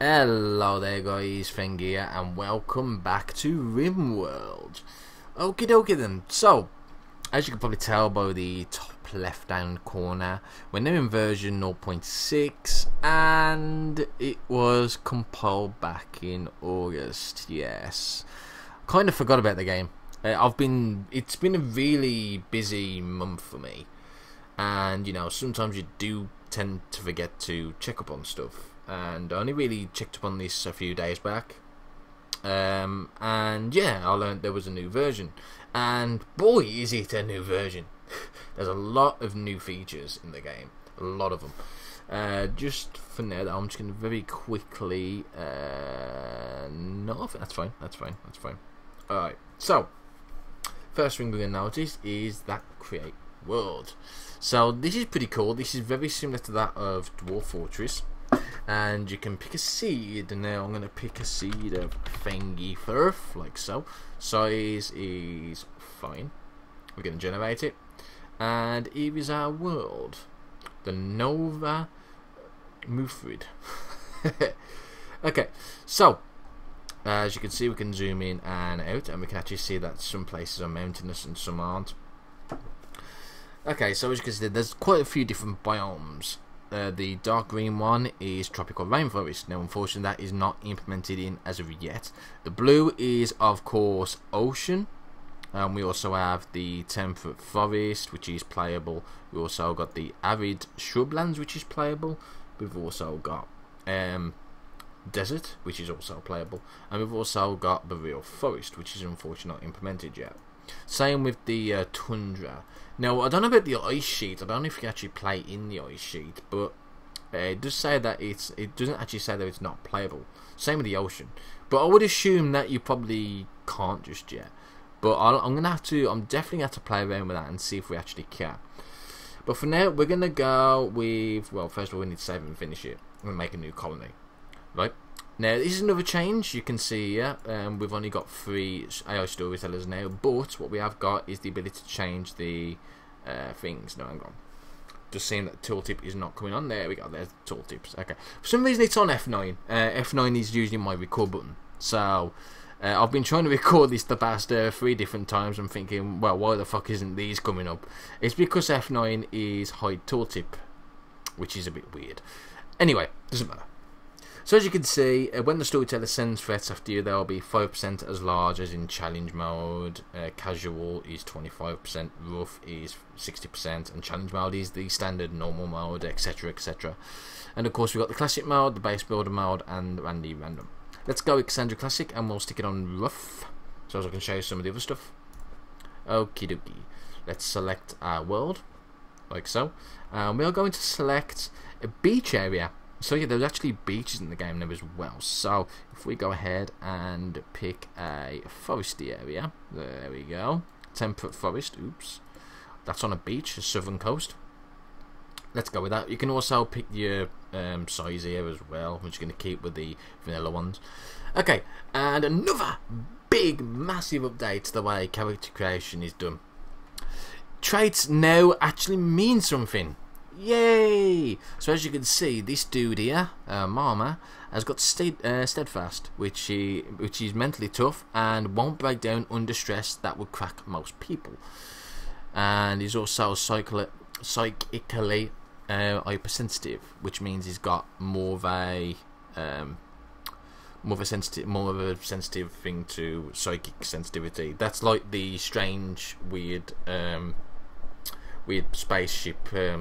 Hello there guys, Feng here, and welcome back to RimWorld. Okie dokie then. So, as you can probably tell by the top left hand corner, we're now in version 0.6 and it was compiled back in August, yes. Kind of forgot about the game. It's been a really busy month for me. And you know, sometimes you do tend to forget to check up on stuff. And I only really checked up on this a few days back, and yeah, I learned there was a new version, and boy is it a new version. There's a lot of new features in the game, a lot of them. Just for now, I'm just going to very quickly no, that's fine. Alright, so first thing we're going to notice is that create world. So this is pretty cool. This is very similar to that of Dwarf Fortress. And you can pick a seed. Now I'm going to pick a seed of Fengferth, like so. Size is fine. We're going to generate it. And here is our world. The Nova Mufrid. Okay, so as you can see, we can zoom in and out, and we can actually see that some places are mountainous and some aren't. Okay, so as you can see, there's quite a few different biomes. The dark green one is tropical rainforest. Now unfortunately that is not implemented in as of yet. The blue is of course ocean. We also have the temperate forest, which is playable. We also got the arid shrublands, which is playable. We've also got desert, which is also playable, and we've also got the real forest, which is unfortunately not implemented yet. Same with the tundra. Now I don't know about the ice sheet. I don't know if you can actually play in the ice sheet, but it does say that it doesn't actually say that it's not playable. Same with the ocean, but I would assume that you probably can't just yet. But I'm definitely gonna have to play around with that and see if we actually can. But for now, we're gonna go with, well, first of all we need to save and finish it and make a new colony, right? Now this is another change. You can see here, we've only got 3 AI storytellers now, but what we have got is the ability to change the things. No, hang on. Just seeing that the tooltip is not coming on. There we go. There's the tooltips. Okay. For some reason it's on F9. F9 is usually my record button. So I've been trying to record this the past 3 different times. I'm thinking, well, why the fuck isn't these coming up? It's because F9 is hide tooltip, which is a bit weird. Anyway, doesn't matter. So as you can see, when the storyteller sends threats after you, there will be 5% as large as in challenge mode, casual is 25%, rough is 60%, and challenge mode is the standard normal mode, etc, etc. And of course we've got the classic mode, the base builder mode, and the random. Let's go with Cassandra Classic, and we'll stick it on rough, so as I can show you some of the other stuff. Okie dokie. Let's select our world, like so. We are going to select a beach area. So yeah, there's actually beaches in the game now as well. So if we go ahead and pick a foresty area, there we go. Temperate forest, oops. That's on a beach, a southern coast. Let's go with that. You can also pick your size here as well, which you're going to keep with the vanilla ones. Okay, and another big, massive update to the way character creation is done. Traits now actually mean something. Yay! So as you can see, this dude here, Mama, has got steadfast, which is mentally tough and won't break down under stress. That would crack most people. And he's also psychically hypersensitive, which means he's got more of a sensitive thing to psychic sensitivity. That's like the strange, weird spaceship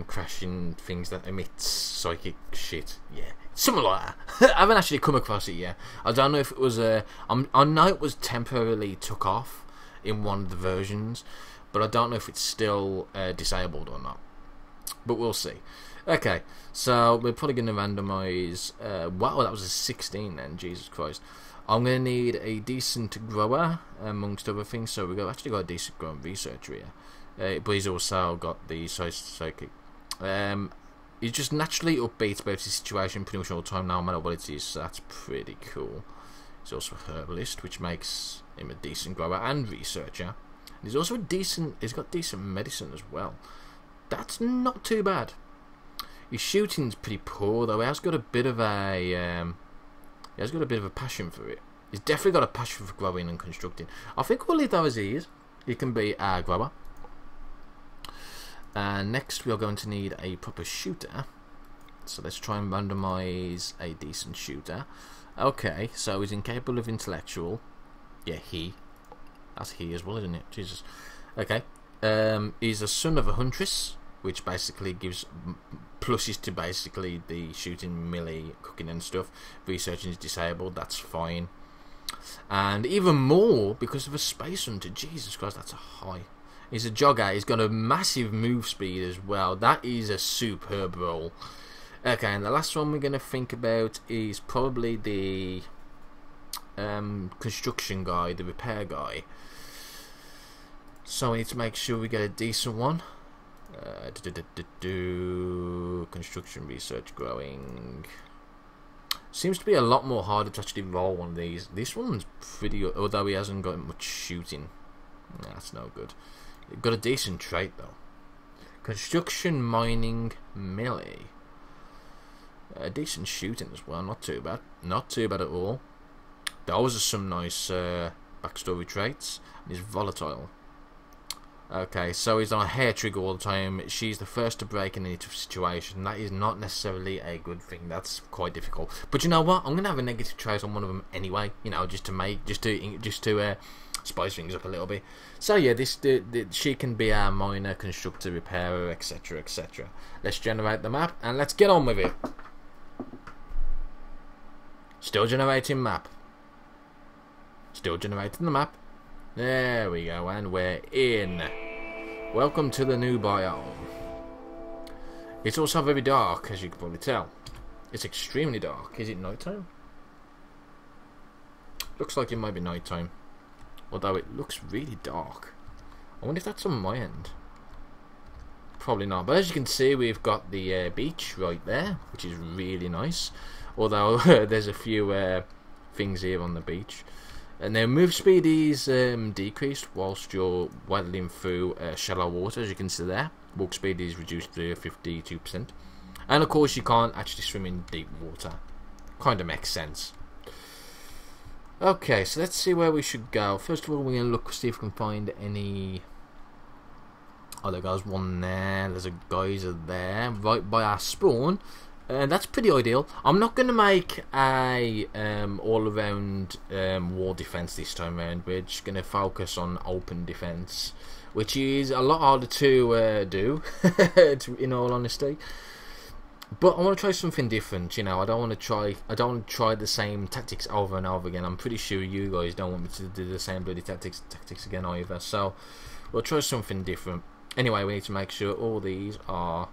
crashing things that emits psychic shit. Yeah, something like that. I haven't actually come across it yet. I don't know if it was I know it was temporarily took off in one of the versions, but I don't know if it's still disabled or not. But we'll see. Okay, so we're probably going to randomise. Wow, that was a 16 then. Jesus Christ. I'm going to need a decent grower amongst other things. So we've actually got a decent growing researcher here. But he's also got the psychic. He's just naturally upbeat about his situation pretty much all the time, no matter what it is. So that's pretty cool. He's also a herbalist, which makes him a decent grower and researcher. And he's also he's got decent medicine as well. That's not too bad. His shooting's pretty poor though. He has got a bit of a He has got a bit of a passion for it. He's definitely got a passion for growing and constructing. I think we'll leave that as he is. He can be a grower. And next we are going to need a proper shooter. So let's try and randomise a decent shooter. Okay, so he's incapable of intellectual. Yeah, he. That's he as well, isn't it? Jesus. Okay. He's a son of a huntress, which basically gives pluses to basically the shooting, melee, cooking and stuff. Researching is disabled, that's fine. And even more because of a space hunter. Jesus Christ, that's a high. He's a jogger. He's got a massive move speed as well. That is a superb role. Okay, and the last one we're going to think about is probably the construction guy, the repair guy. So we need to make sure we get a decent one. Construction, research, growing. Seems to be a lot more harder to actually roll one of these. This one's pretty good, although he hasn't got much shooting. Nah, that's no good. Got a decent trait though. Construction, mining, melee. Decent shooting as well. Not too bad. Not too bad at all. Those are some nice backstory traits. And he's volatile. Okay, so he's on a hair trigger all the time. She's the first to break in any tough situation. That is not necessarily a good thing. That's quite difficult. But you know what? I'm gonna have a negative trait on one of them anyway. You know, just to spice things up a little bit. So yeah, she can be our miner, constructor, repairer, etc., etc. Let's generate the map and let's get on with it. Still generating map. Still generating the map. There we go, and we're in. Welcome to the new biome. It's also very dark, as you can probably tell. It's extremely dark. Is it nighttime? Looks like it might be nighttime. Although it looks really dark. I wonder if that's on my end. Probably not. But as you can see, we've got the beach right there, which is really nice. Although there's a few things here on the beach. And their move speed is decreased whilst you're waddling through shallow water, as you can see there. Walk speed is reduced to 52%. And of course you can't actually swim in deep water. Kind of makes sense. Okay, so let's see where we should go. First of all, we're going to look, see if we can find any... Oh, there goes one there. There's a geyser there, right by our spawn. That's pretty ideal. I'm not going to make a all-around wall defense this time around. We're just going to focus on open defense, which is a lot harder to do, in all honesty. But I want to try something different. You know, I don't want to try the same tactics over and over again. I'm pretty sure you guys don't want me to do the same bloody tactics again either. So we'll try something different. Anyway, we need to make sure all these are.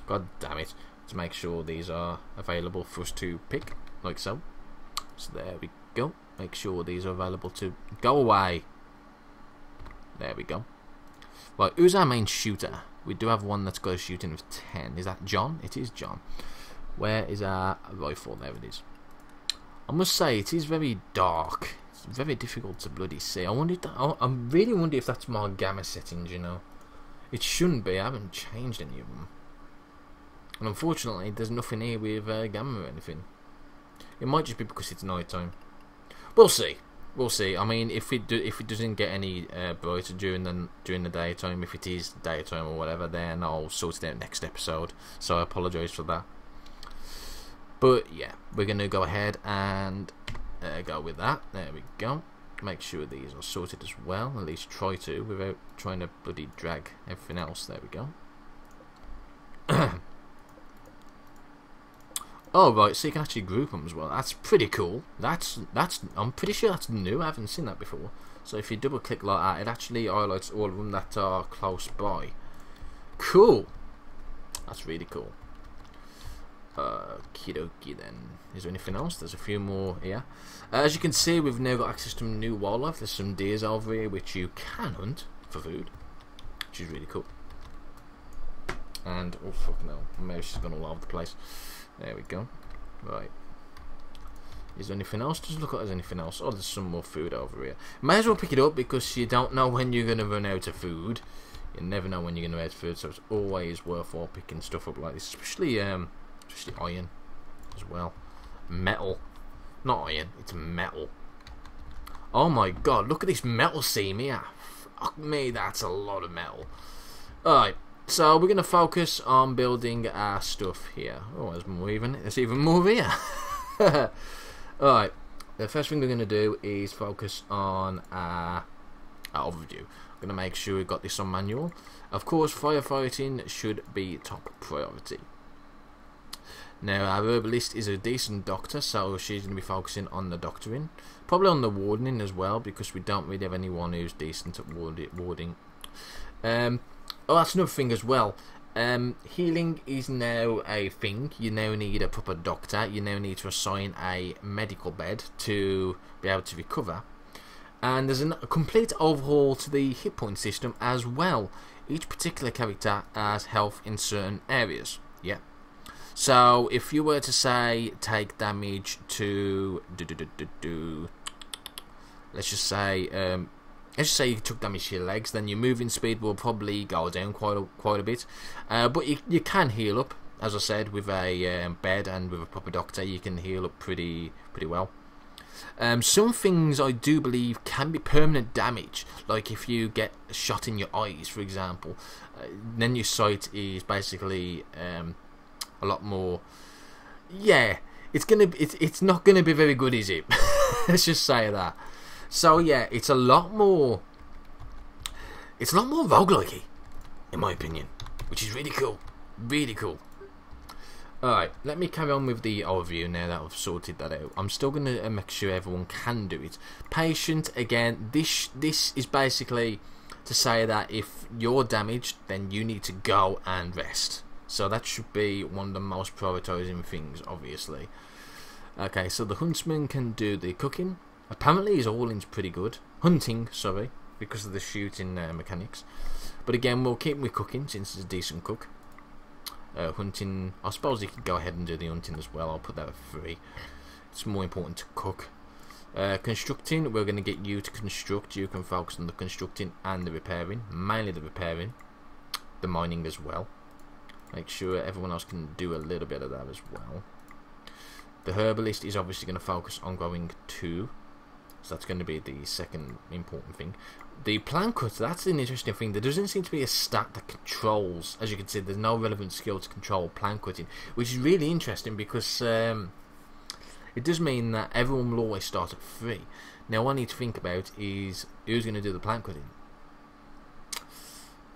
God damn it. To make sure these are available for us to pick, like so. So there we go. Make sure these are available to go away. There we go. Right, who's our main shooter? We do have one that's got a shooting of 10. Is that John? It is John. Where is our rifle? There it is. I must say, it is very dark. It's very difficult to bloody see. I really wonder if that's my gamma settings, you know. It shouldn't be. I haven't changed any of them. And unfortunately, there's nothing here with gamma or anything. It might just be because it's night time. We'll see. We'll see. I mean, if it doesn't get any brighter during the daytime, if it is daytime or whatever, then I'll sort it out next episode. So I apologise for that. But yeah, we're gonna go ahead and go with that. There we go. Make sure these are sorted as well. At least try to, without trying to bloody drag everything else. There we go. Oh right, so you can actually group them as well. That's pretty cool. I'm pretty sure that's new. I haven't seen that before. So if you double click like that, it actually highlights all of them that are close by. Cool. That's really cool. Okie dokie then. Is there anything else? There's a few more here. As you can see, we've now got access to new wildlife. There's some deers over here which you can hunt for food, which is really cool. And oh fuck no, my mouse has gone all over the place. There we go. Right. Is there anything else? Just look at there's anything else. Oh, there's some more food over here. May as well pick it up because you don't know when you're going to run out of food. You never know when you're going to run out of food, so it's always worthwhile picking stuff up like this. Especially iron as well. Metal. Not iron, it's metal. Oh my god, look at this metal seam here. Fuck me, that's a lot of metal. Alright, so we're going to focus on building our stuff here. Oh, there's even more here. Alright, the first thing we're going to do is focus on our overview. I'm going to make sure we've got this on manual. Of course, firefighting should be top priority. Now, our herbalist is a decent doctor, so she's going to be focusing on the doctoring. Probably on the wardening as well, because we don't really have anyone who's decent at warding. Oh, that's another thing as well. Healing is now a thing. You now need a proper doctor. You now need to assign a medical bed to be able to recover. And there's a complete overhaul to the hit point system as well. Each particular character has health in certain areas. Yeah. So if you were to say take damage to let's just say you took damage to your legs, then your moving speed will probably go down quite a bit. But you can heal up, as I said, with a bed and with a proper doctor. You can heal up pretty well. Some things I do believe can be permanent damage, like if you get a shot in your eyes, for example, then your sight is basically a lot more. Yeah, it's not gonna be very good, is it? Let's just say that. So yeah, it's a lot more roguelike-y, in my opinion, which is really cool, really cool. Alright, let me carry on with the overview now that I've sorted that out. I'm still going to make sure everyone can do it. Patient, again, this is basically to say that if you're damaged, then you need to go and rest. So that should be one of the most prioritizing things, obviously. Okay, so the huntsman can do the cooking. Apparently his hauling's pretty good. Hunting, sorry, because of the shooting mechanics. But again, we'll keep him with cooking, since he's a decent cook. Hunting, I suppose he could go ahead and do the hunting as well. I'll put that at 3. It's more important to cook. Constructing, we're going to get you to construct. You can focus on the constructing and the repairing. Mainly the repairing. The mining as well. Make sure everyone else can do a little bit of that as well. The herbalist is obviously going to focus on growing 2. So that's going to be the second important thing. The plant cutter, that's an interesting thing. There doesn't seem to be a stat that controls, as you can see, there's no relevant skill to control plant cutting, which is really interesting because it does mean that everyone will always start at 3. Now what I need to think about is who's going to do the plant cutting.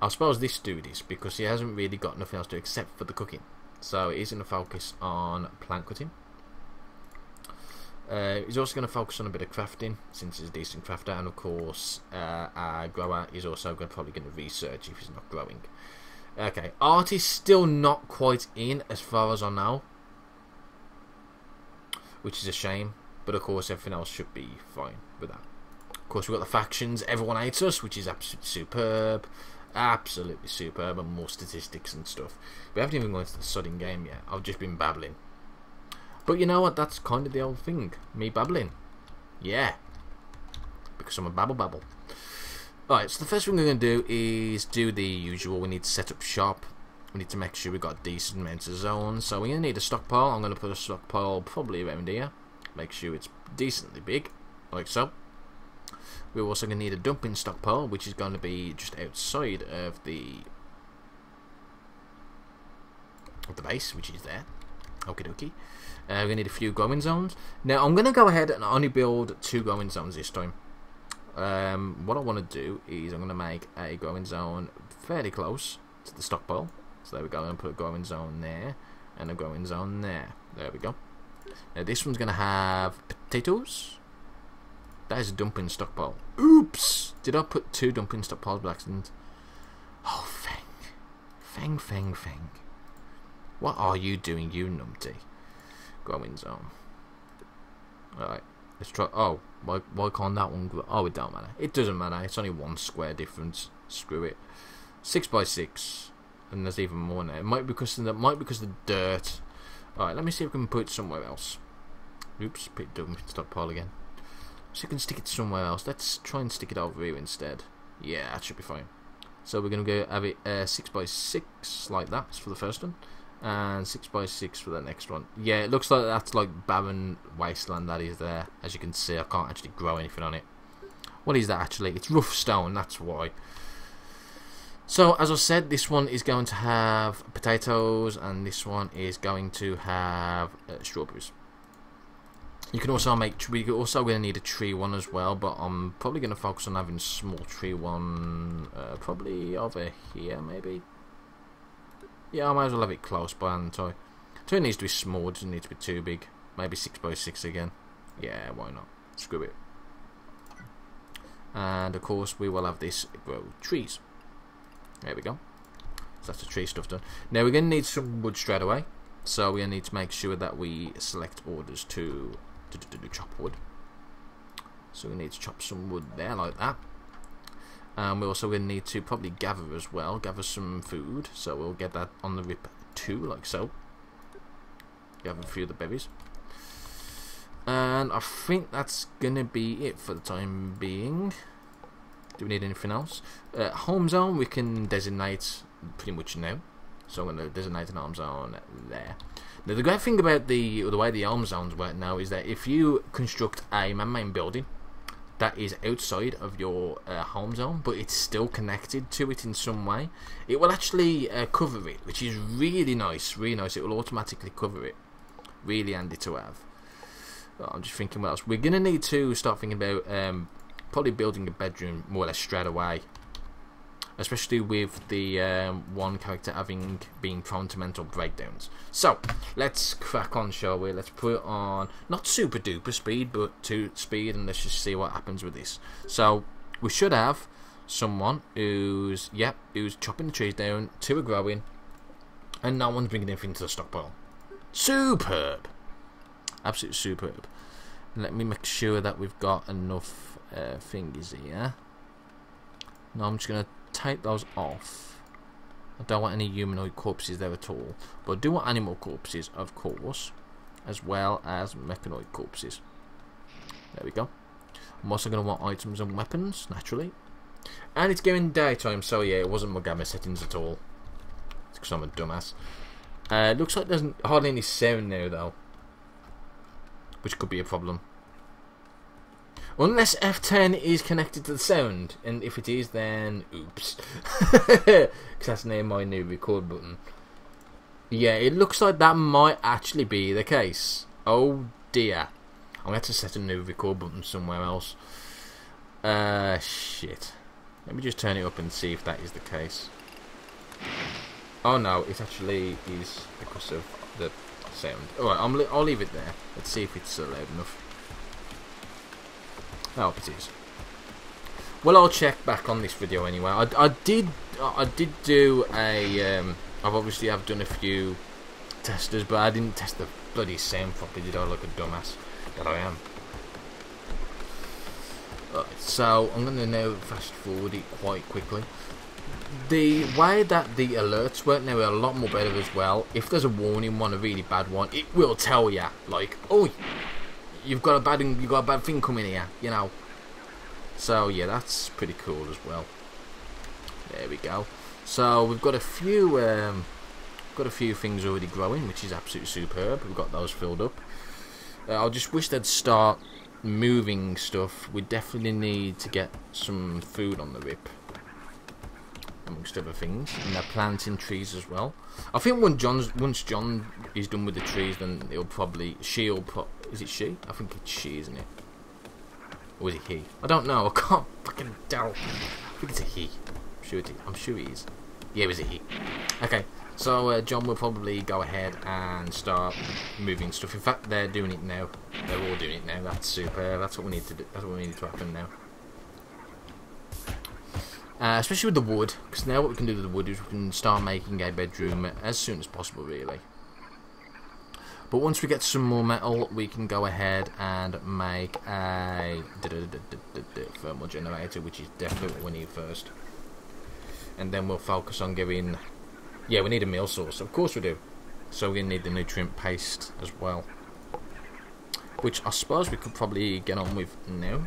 I suppose this dude is, because he hasn't really got nothing else to do except for the cooking. So he's going to focus on plant cutting. He's also going to focus on a bit of crafting, since he's a decent crafter, and of course our grower is also probably going to research if he's not growing. Okay, art is still not quite in as far as I know, which is a shame, but of course everything else should be fine with that. Of course we've got the factions, everyone hates us, which is absolutely superb, and more statistics and stuff. We haven't even gone into the sudding game yet. I've just been babbling. But you know what, that's kind of the old thing, me babbling. Yeah, because I'm a babble. Alright, so the first thing we're going to do is do the usual. We need to set up shop. We need to make sure we've got decent amounts of zones. So we're going to need a stockpile. I'm going to put a stockpile probably around here. Make sure it's decently big, like so. We're also going to need a dumping stockpile, which is going to be just outside of the base, which is there. Okie dokie. We're going to need a few growing zones. Now, I'm going to go ahead and only build 2 growing zones this time. What I want to do is I'm going to make a growing zone fairly close to the stockpile. So there we go. I'm going to put a growing zone there and a growing zone there. There we go. Now, this one's going to have potatoes. That is a dumping stockpile. Oops! Did I put 2 dumping stockpiles by accident? Oh, Feng. What are you doing, you numpty? Growing zone. Alright, let's try. Oh, why can't that one grow? Oh, it don't matter. It doesn't matter. It's only 1 square difference. Screw it. 6 by 6, and there's even more now. It might be because of the dirt. Alright, let me see if we can put it somewhere else. Oops, put dumping stockpile again. So you can stick it somewhere else. Let's try and stick it over here instead. Yeah, that should be fine. So we're going to go have it 6 by 6 like that for the first one. And 6x6 for the next one. Yeah, it looks like that's like barren wasteland that is there. As you can see, I can't actually grow anything on it. What is that actually? It's rough stone, that's why. So, as I said, this one is going to have potatoes, and this one is going to have strawberries. You can also make. We're also going to need a tree one as well, but I'm probably going to focus on having a small tree one, probably over here, maybe. Yeah, I might as well have it close by, and it needs to be small, it doesn't need to be too big. Maybe 6x6 again. Yeah, why not? Screw it. And of course, we will have this grow trees. There we go. So that's the tree stuff done. Now we're going to need some wood straight away. So we're going to need to make sure that we select orders to chop wood. So we need to chop some wood there like that. We're also going to need to probably gather as well. Gather some food. So we'll get that on the rip too, like so. Gather a few of the berries. And I think that's going to be it for the time being. Do we need anything else? Home zone we can designate pretty much now. So I'm going to designate an home zone there. Now the great thing about the way the home zones work now is that if you construct a man-made building that is outside of your home zone, but it's still connected to it in some way, it will actually cover it, which is really nice, really nice. It will automatically cover it. Really handy to have. Well, I'm just thinking what else. We're going to need to start thinking about probably building a bedroom more or less straight away. Especially with the one character being prone to mental breakdowns. So, let's crack on, shall we? Let's put it on, not super duper speed, but to speed, and let's just see what happens with this. So, we should have someone who's chopping the trees down, 2 are growing, and no one's bringing anything to the stockpile. Superb! Absolutely superb. Let me make sure that we've got enough thingies here. No, I'm just going to take those off. I don't want any humanoid corpses there at all, but I do want animal corpses, of course, as well as mechanoid corpses. There we go. I'm also going to want items and weapons, naturally. And it's going daytime, so yeah, it wasn't my gamma settings at all. It's because I'm a dumbass. Looks like there's hardly any sound now, though, which could be a problem. Unless F10 is connected to the sound, and if it is, then oops. Because that's near my new record button. Yeah, it looks like that might actually be the case. Oh dear. I'm going to have to set a new record button somewhere else. Shit. Let me just turn it up and see if that is the case. Oh no, it actually is because of the sound. Alright, I'll leave it there. Let's see if it's loud enough. I hope it is. Well, I'll check back on this video anyway. I did do a I've done a few testers, but I didn't test the bloody sound properly, did I? Like a dumbass that I am. So I'm gonna now fast forward it quite quickly. The way that the alerts work now are a lot more better as well. If there's a warning one, a really bad one, it will tell you, like, oh, you've got a bad thing coming here, you know. So yeah, that's pretty cool as well. There we go. So we've got a few things already growing, which is absolutely superb. We've got those filled up. I just wish they'd start moving stuff. We definitely need to get some food on the rip, amongst other things, and they're planting trees as well. I think once John is done with the trees, then it'll probably is it she? I think it's she, isn't it? Or is it he? I don't know. I can't fucking tell. I think it's a he. I'm sure he is. Yeah, it was a he. Okay, so John will probably go ahead and start moving stuff. In fact, they're doing it now. They're all doing it now. That's super. That's what we need to do. That's what we need to happen now. Especially with the wood, because now what we can do with the wood is we can start making a bedroom as soon as possible, really. But once we get some more metal, we can go ahead and make a thermal generator, which is definitely what we need first. And then we'll focus on giving... Yeah, we need a meal source, of course we do. So we're going to need the nutrient paste as well, which I suppose we could probably get on with now.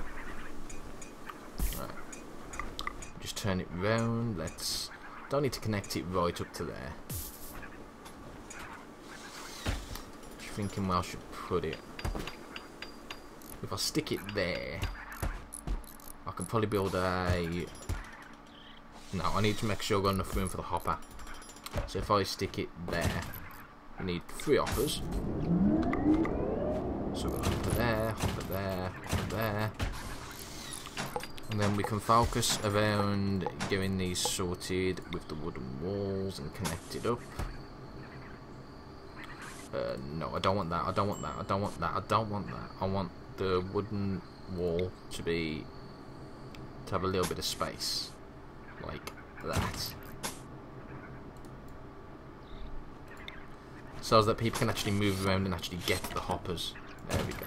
Just turn it round. Don't need to connect it right up to there. thinking where I should put it. If I stick it there, I can probably build a... No, I need to make sure I've got enough room for the hopper. So if I stick it there, we need 3 hoppers. So we'll hopper there, hopper there, hopper there. And then we can focus around getting these sorted with the wooden walls and connected up. No, I don't want that, I don't want that, I don't want that, I don't want that. I want the wooden wall to have a little bit of space. Like that. So that people can actually move around and actually get to the hoppers. There we go.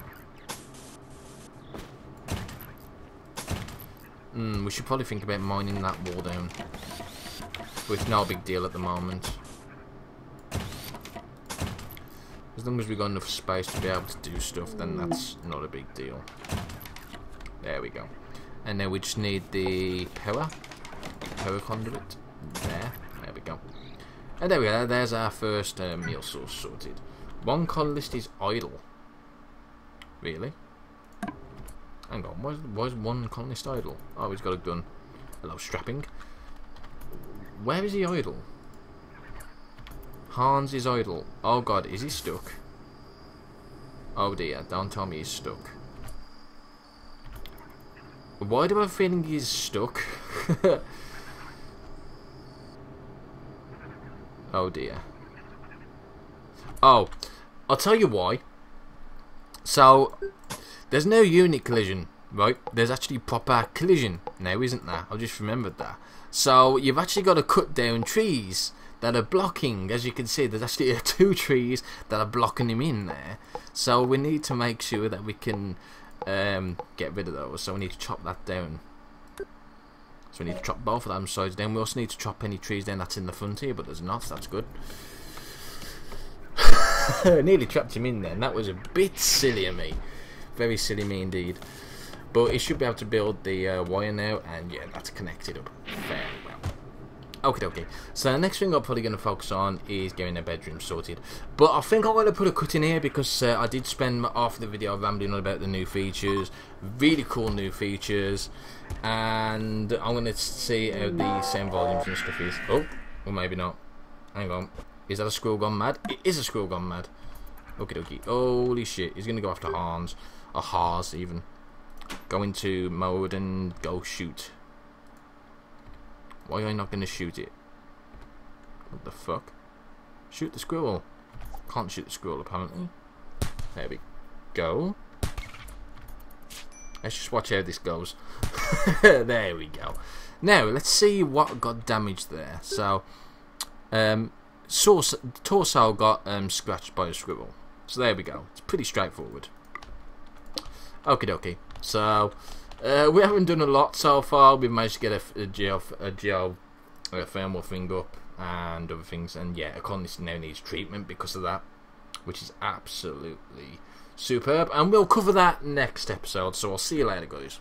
We should probably think about mining that wall down. But it's no big deal at the moment. As long as we've got enough space to be able to do stuff, then that's not a big deal. There we go. And then we just need the power conduit. There we go. And there we go, there's our first meal source sorted. One colonist is idle. Really? Hang on, why is one colonist idle? Oh, he's got a gun. Hello, strapping. Where is he idle? Hans is idle. Oh god, is he stuck? Oh dear, don't tell me he's stuck. Why do I have a feeling he's stuck? Oh dear. Oh, I'll tell you why. So, there's no unit collision, right? There's actually proper collision now, isn't there? I just remembered that. So, you've actually got to cut down trees that are blocking. As you can see, there's actually 2 trees that are blocking him in there. So, we need to make sure that we can get rid of those. So, we need to chop that down. So we need to chop both of them sides down. We also need to chop any trees down that's in the front here, but there's not, so that's good. Nearly trapped him in there, and that was a bit silly of me. Very silly me indeed. But he should be able to build the wire now, and yeah, that's connected up fairly well. Okay, okay. So the next thing I'm probably going to focus on is getting a bedroom sorted. But I think I'm going to put a cut in here because I did spend half of the video rambling on about the new features. Really cool new features. And I'm going to see how the same volumes and stuff is. Oh, or maybe not. Hang on. Is that a squirrel gone mad? It is a squirrel gone mad. Okie dokie. Holy shit. He's going to go after Hans. Or Haas even. Go into mode and go shoot. Why are you not going to shoot it? What the fuck? Shoot the squirrel. Can't shoot the squirrel apparently. There we go. Let's just watch how this goes. There we go. Now, let's see what got damaged there. So, torso got scratched by a squirrel. So there we go. It's pretty straightforward. Okie dokie. So, we haven't done a lot so far. We've managed to get a geothermal thing up and other things. And yeah, Economist now needs treatment because of that, which is absolutely superb. And we'll cover that next episode. So I'll see you later, guys.